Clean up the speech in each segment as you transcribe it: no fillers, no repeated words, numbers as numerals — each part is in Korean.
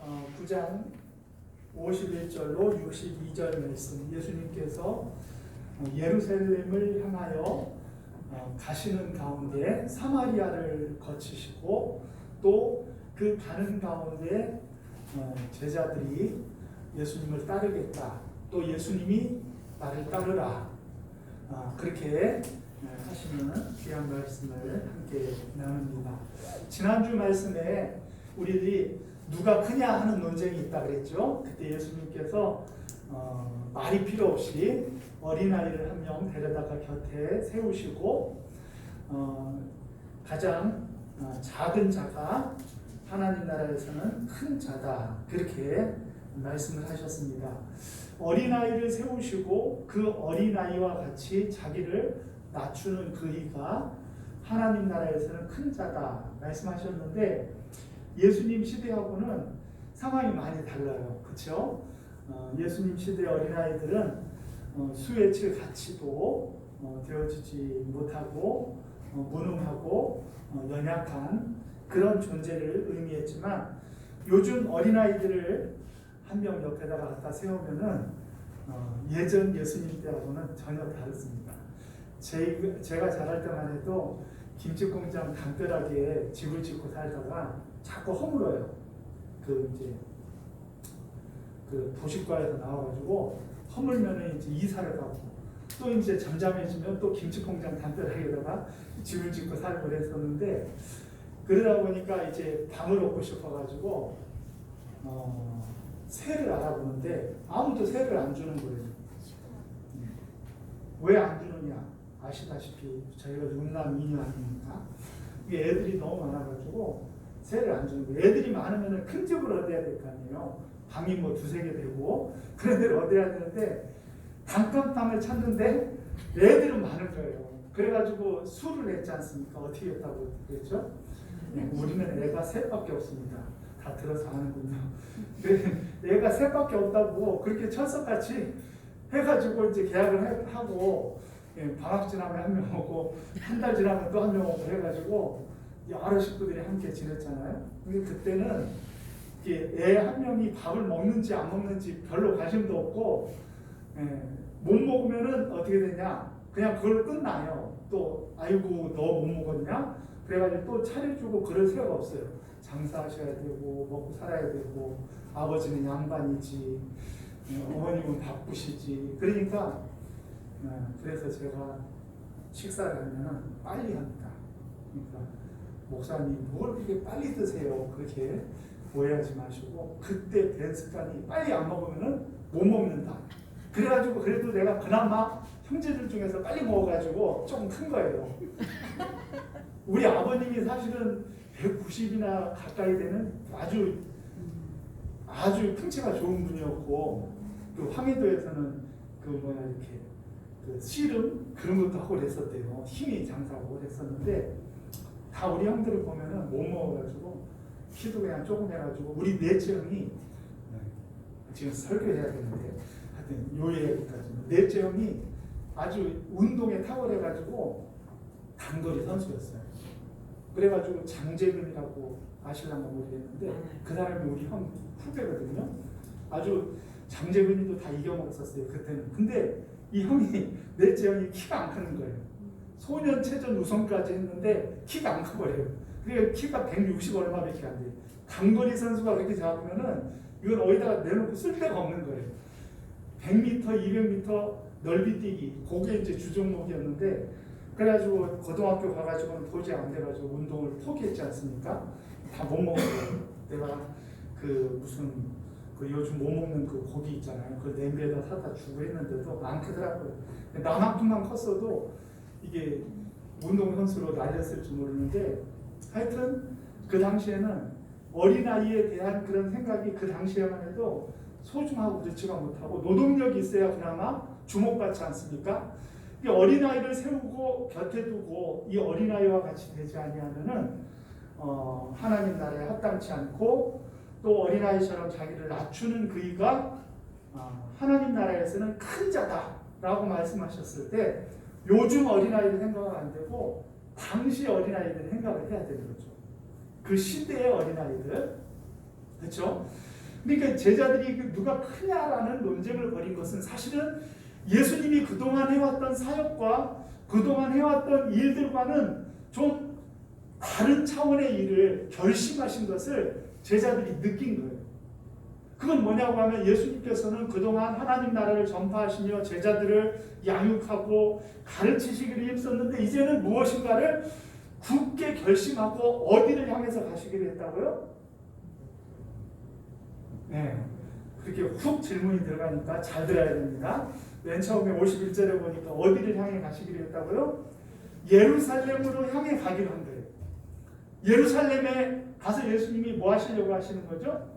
9장 51절로 62절 말씀, 예수님께서 예루살렘을 향하여 가시는 가운데 사마리아를 거치시고 또 그 가는 가운데 제자들이 예수님을 따르겠다, 또 예수님이 나를 따르라, 그렇게 하시는 귀한 말씀을 함께 나눕니다. 지난주 말씀에 우리들이 누가 크냐 하는 논쟁이 있다 그랬죠. 그때 예수님께서 말이 필요 없이 어린아이를 한 명 데려다가 곁에 세우시고 가장 작은 자가 하나님 나라에서는 큰 자다, 그렇게 말씀을 하셨습니다. 어린아이를 세우시고 그 어린아이와 같이 자기를 낮추는 그이가 하나님 나라에서는 큰 자다 말씀하셨는데, 예수님 시대하고는 상황이 많이 달라요. 그렇죠? 예수님 시대 어린아이들은 수에 칠 가치도 되어지지 못하고 무능하고 연약한 그런 존재를 의미했지만, 요즘 어린아이들을 한 명 옆에다가 갖다 세우면은 예전 예수님 때하고는 전혀 다릅니다. 제가 자랄 때만 해도 김치공장 담벼락에 집을 짓고 살다가 자꾸 허물어요. 그 도시과에서 나와가지고 허물면은 이제 이사를 가고, 또 이제 잠잠해지면 또 김치공장 담벼락에다가 집을 짓고 살고 그랬었는데, 그러다 보니까 이제 방을 얻고 싶어가지고 새를 알아보는데 아무도 새를 안 주는 거예요. 왜 안 주느냐? 아시다시피 저희가 육남 2녀 아닙니까? 이게 애들이 너무 많아가지고 새를 안 주는 거예요. 애들이 많으면 큰 집을 얻어야 될 거 아니에요. 방이 뭐 2-3개 되고 그런 데를 얻어야 되는데, 단칸방을 찾는데 애들은 많은 거예요. 그래가지고 수를 냈지 않습니까? 어떻게 했다고 그랬죠? 우리는 애가 셋밖에 없습니다. 다 들어서 아는군요. 애가 셋밖에 없다고 그렇게 철석같이 해가지고 이제 계약을 하고, 방학 지나면 한 명 오고 한 달 지나면 또 한 명 오고 해가지고 여러 식구들이 함께 지냈잖아요. 근데 그때는 애 한 명이 밥을 먹는지 안 먹는지 별로 관심도 없고, 못 먹으면은 어떻게 되냐? 그냥 그걸로 끝나요. 또 아이고 너 못 먹었냐? 그래가지고 또 차려주고 그럴 새가 없어요. 장사하셔야 되고 먹고 살아야 되고, 아버지는 양반이지, 어머님은 바쁘시지. 그러니까 그래서 제가 식사를 하면 빨리 합니다. 그러니까 목사님 뭘 그렇게 빨리 드세요? 그렇게 오해하지 마시고, 그때 된 습관이 빨리 안 먹으면 못 먹는다. 그래가지고 그래도 내가 그나마 형제들 중에서 빨리 먹어가지고 조금 큰 거예요. 우리 아버님이 사실은 190이나 가까이 되는 아주 풍채가 좋은 분이었고, 그 황해도에서는 이렇게 씨름 그런 것도 하고 그랬었대요. 힘이 장사하고 그랬었는데, 다 우리 형들을 보면은 못 먹어가지고 키도 그냥 조금 해가지고, 우리 넷째 형이 지금 설교해야 되는데 하여튼 요 얘기까지는, 넷째 형이 아주 운동에 탁월해가지고 단거리 선수였어요. 그래가지고 장재근이라고 아실란가 모르겠는데 그 사람이 우리 형 후배거든요. 아주 장재근이도 다 이겨먹었었어요 그때는. 근데 이 형이, 넷째 형이 키가 안 크는 거예요. 소년체전 우승까지 했는데 키가 안 커버려요. 그러니까 키가 160 얼마밖에 안 돼요. 단거리 선수가 그렇게 잡으면은 이건 어디다가 내놓고 쓸 데가 없는 거예요. 100m, 200m 넓이뛰기, 그게 이제 주종목이었는데, 그래가지고 고등학교 가가지고는 도저히 안 돼가지고 운동을 포기했지 않습니까? 다 못 먹어요. 내가 요즘 못 먹는 그 고기 있잖아요. 그 냄비에다 사다 주고 했는데도 안 크더라고요. 나만큼만 컸어도 이게 운동선수로 날렸을 줄 모르는데, 하여튼 그 당시에는 어린아이에 대한 그런 생각이 그 당시에만 해도 소중하고 그렇지가 못하고, 노동력이 있어야 그나마 주목받지 않습니까? 이 어린아이를 세우고 곁에 두고 이 어린아이와 같이 되지 아니하면은 하나님 나라에 합당치 않고, 또 어린아이처럼 자기를 낮추는 그이가 하나님 나라에서는 큰 자다라고 말씀하셨을 때, 요즘 어린아이들 생각은 안 되고 당시 어린아이들 생각을 해야 되는 거죠. 그 시대의 어린아이들, 그렇죠? 그러니까 제자들이 누가 크냐라는 논쟁을 벌인 것은 사실은 예수님이 그동안 해왔던 사역과 그동안 해왔던 일들과는 좀 다른 차원의 일을 결심하신 것을 제자들이 느낀 거예요. 그건 뭐냐고 하면 예수님께서는 그동안 하나님 나라를 전파하시며 제자들을 양육하고 가르치시기를 힘썼는데 이제는 무엇인가를 굳게 결심하고 어디를 향해서 가시기로 했다고요? 네, 그렇게 훅 질문이 들어가니까 잘 들어야 됩니다. 맨 처음에 51절에 보니까 어디를 향해 가시기로 했다고요? 예루살렘으로 향해 가기로 한 거예요. 예루살렘에 가서 예수님이 뭐 하시려고 하시는 거죠?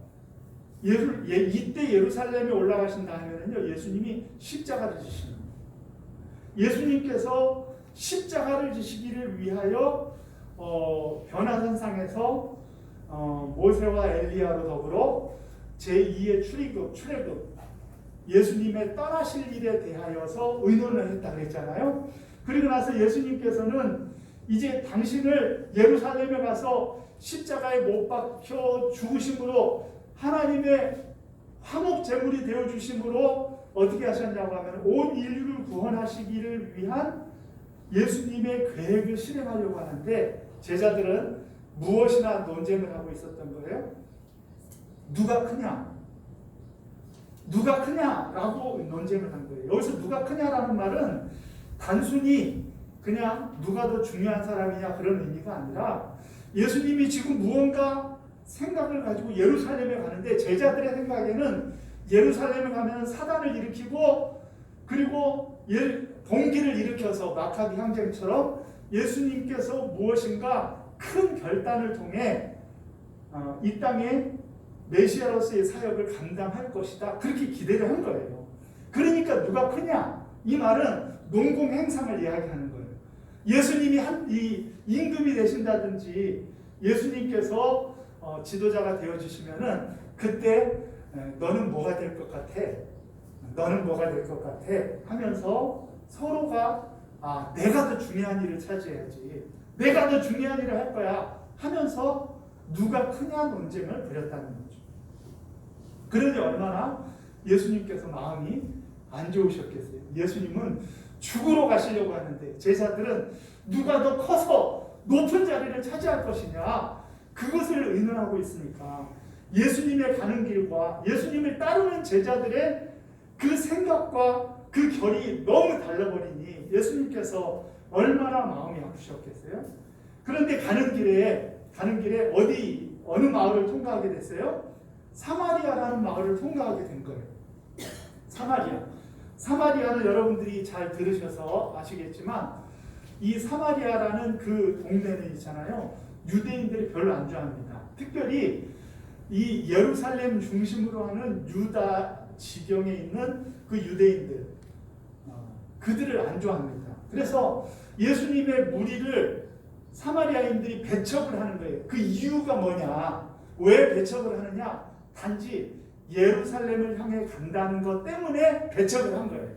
이때 예루살렘에 올라가신 다음에는요, 예수님이 십자가를 지시는 거예요. 예수님께서 십자가를 지시기를 위하여 변화산상에서 모세와 엘리야로 더불어 제2의 출애굽 예수님의 떠나실 일에 대하여서 의논을 했다고 했잖아요. 그리고 나서 예수님께서는 이제 당신을 예루살렘에 가서 십자가에 못 박혀 죽으심으로 하나님의 화목 제물이 되어 주심으로 어떻게 하셨냐고 하면 온 인류를 구원하시기를 위한 예수님의 계획을 실행하려고 하는데 제자들은 무엇이나 논쟁을 하고 있었던 거예요? 누가 크냐? 누가 크냐라고 논쟁을 한 거예요. 여기서 누가 크냐라는 말은 단순히 그냥 누가 더 중요한 사람이냐 그런 의미가 아니라 예수님이 지금 무언가 생각을 가지고 예루살렘에 가는데 제자들의 생각에는 예루살렘에 가면 사단을 일으키고 그리고 봉기를 일으켜서 마카비 항쟁처럼 예수님께서 무엇인가 큰 결단을 통해 이 땅에 메시아로서의 사역을 감당할 것이다. 그렇게 기대를 한 거예요. 그러니까 누가 크냐? 이 말은 농공 행상을 이야기하는 거예요. 예수님이 이 임금이 되신다든지 예수님께서 지도자가 되어주시면은 그때 너는 뭐가 될 것 같아? 너는 뭐가 될 것 같아? 하면서 서로가 내가 더 중요한 일을 차지해야지. 내가 더 중요한 일을 할 거야. 하면서 누가 크냐 논쟁을 벌였다는 거죠. 그러니 얼마나 예수님께서 마음이 안 좋으셨겠어요. 예수님은 죽으러 가시려고 하는데 제자들은 누가 더 커서 높은 자리를 차지할 것이냐 그것을 의논하고 있으니까 예수님의 가는 길과 예수님을 따르는 제자들의 그 생각과 그 결이 너무 달라버리니 예수님께서 얼마나 마음이 아프셨겠어요? 그런데 가는 길에 어느 마을을 통과하게 됐어요? 사마리아라는 마을을 통과하게 된 거예요. 사마리아는 여러분들이 잘 들으셔서 아시겠지만 이 사마리아라는 그 동네는 있잖아요. 유대인들이 별로 안 좋아합니다. 특별히 이 예루살렘 중심으로 하는 유다 지경에 있는 그 유대인들 그들을 안 좋아합니다. 그래서 예수님의 무리를 사마리아인들이 배척을 하는 거예요. 그 이유가 뭐냐? 왜 배척을 하느냐? 단지 예루살렘을 향해 간다는 것 때문에 배척을 한 거예요.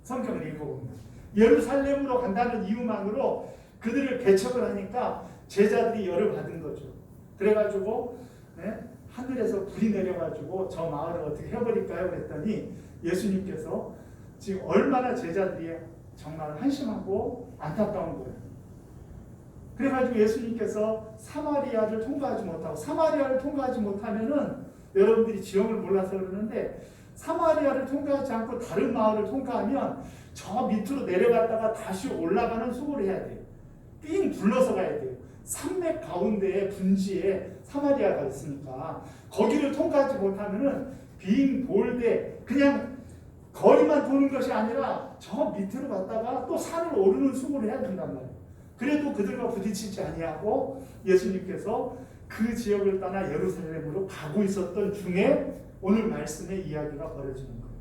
성경을 읽어보면 예루살렘으로 간다는 이유만으로 그들을 배척을 하니까 제자들이 열을 받은 거죠. 그래가지고 하늘에서 불이 내려가지고 저 마을을 어떻게 해버릴까요? 그랬더니 예수님께서 지금 얼마나 제자들이 정말 한심하고 안타까운 거예요. 그래가지고 예수님께서 사마리아를 통과하지 못하면은 여러분들이 지형을 몰라서 그러는데 사마리아를 통과하지 않고 다른 마을을 통과하면 저 밑으로 내려갔다가 다시 올라가는 수고를 해야 돼요. 삥 둘러서 가야 돼요. 산맥 가운데에 분지에 사마리아가 있으니까 거기를 통과하지 못하면은 빙 돌되 그냥 거리만 도는 것이 아니라 저 밑으로 갔다가 또 산을 오르는 수고를 해야 된단 말이에요. 그래도 그들과 부딪히지 아니하고 예수님께서 그 지역을 떠나 예루살렘으로 가고 있었던 중에 오늘 말씀의 이야기가 벌어지는 거예요.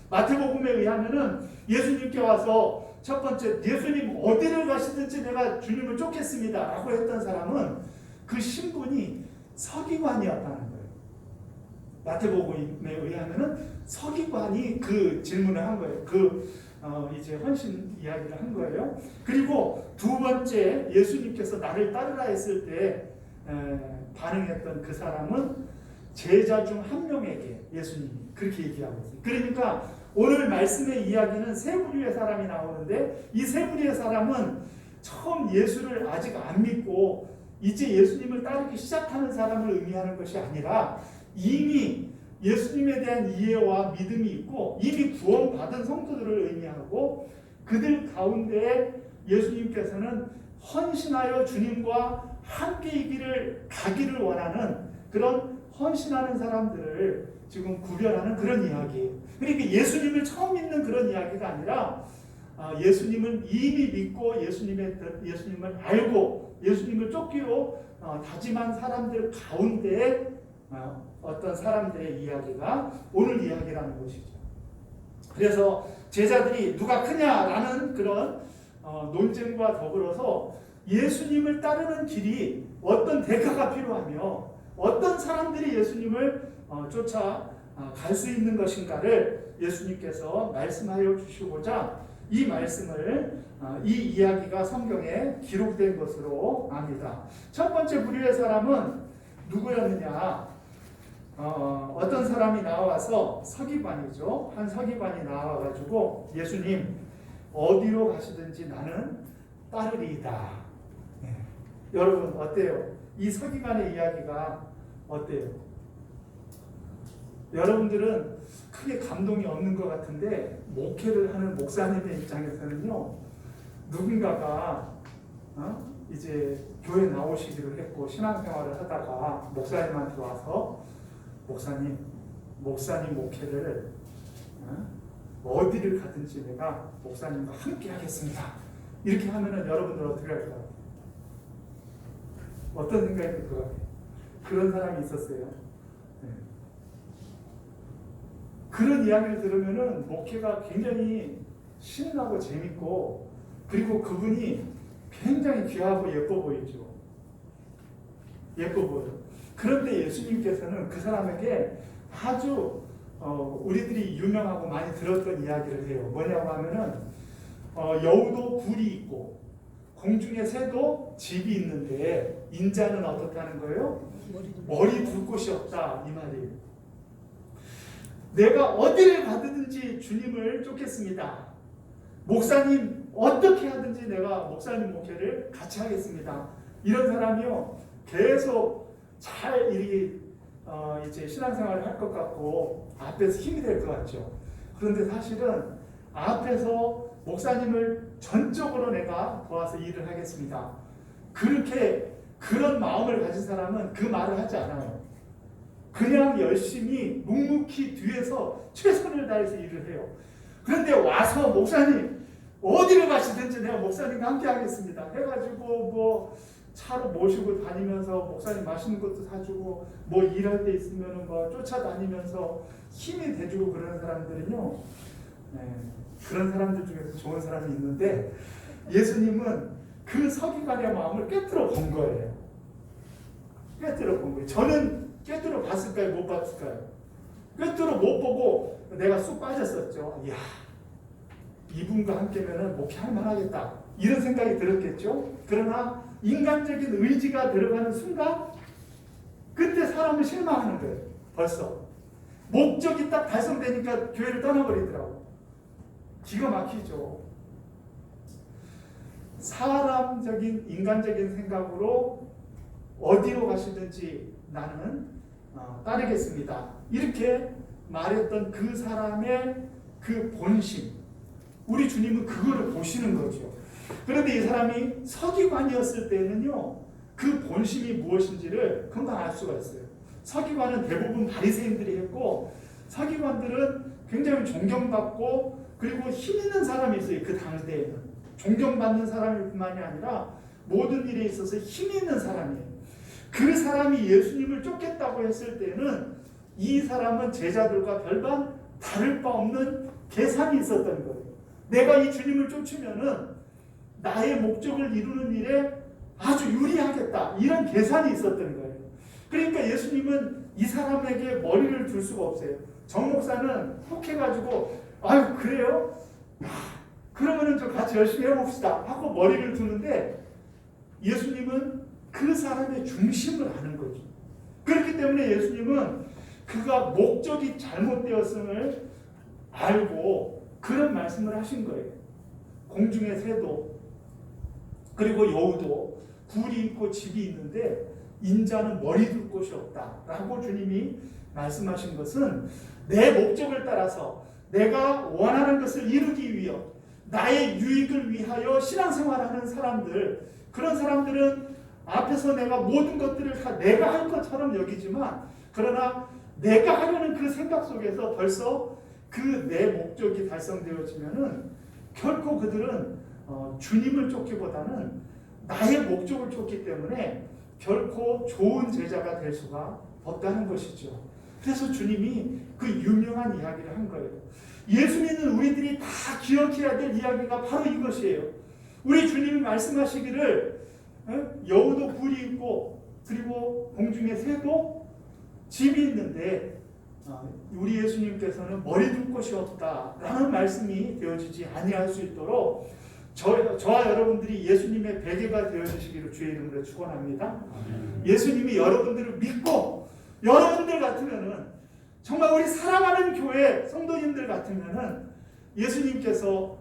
마태복음에 의하면은 예수님께 와서 첫 번째 예수님 어디를 가시든지 내가 주님을 쫓겠습니다 라고 했던 사람은 그 신분이 서기관이었다는 거예요. 마태복음에 의하면은 서기관이 그 질문을 한 거예요. 이제 헌신 이야기를 한 거예요. 그리고 두 번째 예수님께서 나를 따르라 했을 때 반응했던 그 사람은 제자 중 한 명에게 예수님이 그렇게 얘기하고 있어요. 그러니까 오늘 말씀의 이야기는 세 부류의 사람이 나오는데 이 세 부류의 사람은 처음 예수를 아직 안 믿고 이제 예수님을 따르기 시작하는 사람을 의미하는 것이 아니라 이미 예수님에 대한 이해와 믿음이 있고 이미 구원받은 성도들을 의미하고 그들 가운데에 예수님께서는 헌신하여 주님과 함께 가기를 원하는 그런 헌신하는 사람들을 지금 구별하는 그런 이야기예요. 그러니까 예수님을 처음 믿는 그런 이야기가 아니라 예수님을 이미 믿고 예수님을 알고 예수님을 쫓기로 다짐한 사람들 가운데 어떤 사람들의 이야기가 오늘 이야기라는 것이죠. 그래서 제자들이 누가 크냐라는 그런 논쟁과 더불어서 예수님을 따르는 길이 어떤 대가가 필요하며 어떤 사람들이 예수님을 쫓아 갈 수 있는 것인가를 예수님께서 말씀하여 주시고자 이 말씀을 이 이야기가 성경에 기록된 것으로 압니다. 첫 번째 부류의 사람은 누구였느냐? 어떤 사람이 나와서 서기관이죠. 한 서기관이 나와가지고 예수님 어디로 가시든지 나는 따르리이다. 네. 여러분 어때요? 이 서기관의 이야기가 어때요? 여러분들은 크게 감동이 없는 것 같은데 목회를 하는 목사님의 입장에서는요, 누군가가 이제 교회 나오시기로 했고 신앙생활을 하다가 목사님한테 와서 목사님 목회를 어디를 가든지 내가 목사님과 함께 하겠습니다. 이렇게 하면은 여러분들 어떻게 할까요? 어떤 생각이 들 것 같아요? 그런 사람이 있었어요. 네. 그런 이야기를 들으면은 목회가 굉장히 신나고 재밌고 그리고 그분이 굉장히 귀하고 예뻐 보이죠. 예뻐 보여요. 그런데 예수님께서는 그 사람에게 아주 우리들이 유명하고 많이 들었던 이야기를 해요. 뭐냐고 하면은 여우도 굴이 있고 공중의 새도 집이 있는데 인자는 어떻다는 거예요? 머리 둘 곳이 없다 이 말이에요. 내가 어디를 가든지 주님을 쫓겠습니다. 목사님 어떻게 하든지 내가 목사님 목회를 같이 하겠습니다. 이런 사람이요 계속 잘 이제 신앙생활을 할 것 같고 앞에서 힘이 될 것 같죠. 그런데 사실은 앞에서 목사님을 전적으로 내가 도와서 일을 하겠습니다. 그런 마음을 가진 사람은 그 말을 하지 않아요. 그냥 열심히 묵묵히 뒤에서 최선을 다해서 일을 해요. 그런데 와서 목사님 어디를 가시든지 내가 목사님과 함께 하겠습니다 해가지고 뭐 차로 모시고 다니면서 목사님 맛있는 것도 사주고 뭐 일할 때 있으면 뭐 쫓아다니면서 힘이 돼주고 그러는 사람들은요, 그런 사람들 중에서 좋은 사람이 있는데 예수님은 그 서기관의 마음을 꿰뚫어 본 거예요. 꿰뚫어 본 거예요. 저는 꿰뚫어 봤을까요? 못 봤을까요? 꿰뚫어 못 보고 내가 쑥 빠졌었죠. 이야, 이분과 함께면은 목회할 만하겠다 이런 생각이 들었겠죠. 그러나 인간적인 의지가 들어가는 순간 그때 사람은 실망하는 거예요. 벌써 목적이 딱 달성되니까 교회를 떠나버리더라고. 기가 막히죠. 사람적인 인간적인 생각으로 어디로 가시든지 나는 따르겠습니다. 이렇게 말했던 그 사람의 그 본심, 우리 주님은 그거를 보시는 거죠. 그런데 이 사람이 서기관이었을 때는요, 그 본심이 무엇인지를 금방 알 수가 있어요. 서기관은 대부분 바리새인들이 했고, 서기관들은 굉장히 존경받고 그리고 힘 있는 사람이 있어요. 그 당대에는 존경받는 사람일 뿐만이 아니라 모든 일에 있어서 힘 있는 사람이에요. 그 사람이 예수님을 쫓겠다고 했을 때는 이 사람은 제자들과 별반 다를 바 없는 계산이 있었던 거예요. 내가 이 주님을 쫓으면은 나의 목적을 이루는 일에 아주 유리하겠다. 이런 계산이 있었던 거예요. 그러니까 예수님은 이 사람에게 머리를 둘 수가 없어요. 정 목사는 혹해가지고 아유 그래요? 그러면은 좀 같이 열심히 해봅시다 하고 머리를 두는데 예수님은 그 사람의 중심을 아는 거죠. 그렇기 때문에 예수님은 그가 목적이 잘못되었음을 알고 그런 말씀을 하신 거예요. 공중의 새도 그리고 여우도 굴이 있고 집이 있는데 인자는 머리 둘 곳이 없다라고 주님이 말씀하신 것은 내 목적을 따라서 내가 원하는 것을 이루기 위해 나의 유익을 위하여 신앙생활하는 사람들, 그런 사람들은 앞에서 내가 모든 것들을 다 내가 할 것처럼 여기지만 그러나 내가 하려는 그 생각 속에서 벌써 그 내 목적이 달성되어지면은 결코 그들은 주님을 쫓기보다는 나의 목적을 쫓기 때문에 결코 좋은 제자가 될 수가 없다는 것이죠. 그래서 주님이 그 유명한 이야기를 한 거예요. 예수 믿는 우리들이 다 기억해야 될 이야기가 바로 이것이에요. 우리 주님이 말씀하시기를 여우도 굴이 있고 그리고 공중에 새도 집이 있는데 우리 예수님께서는 머리 둘 곳이 없다라는 말씀이 되어지지 아니할 수 있도록 저와 여러분들이 예수님의 베개가 되어주시기를 주의 이름으로 축원합니다. 예수님이 여러분들을 믿고 여러분들 같으면은 정말 우리 사랑하는 교회 성도님들 같으면은 예수님께서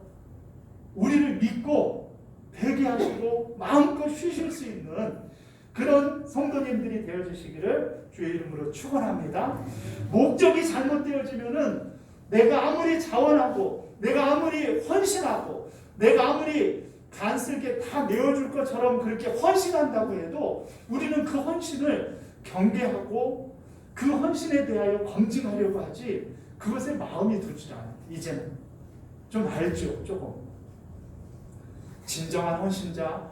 우리를 믿고 베개하시고 마음껏 쉬실 수 있는 그런 성도님들이 되어주시기를 주의 이름으로 축원합니다. 목적이 잘못되어지면은 내가 아무리 자원하고 내가 아무리 헌신하고 내가 아무리 간쓸게 다 내어줄 것처럼 그렇게 헌신한다고 해도 우리는 그 헌신을 경계하고 그 헌신에 대하여 검증하려고 하지 그것에 마음이 들지 않아요. 이제는 좀 알죠. 조금 진정한 헌신자,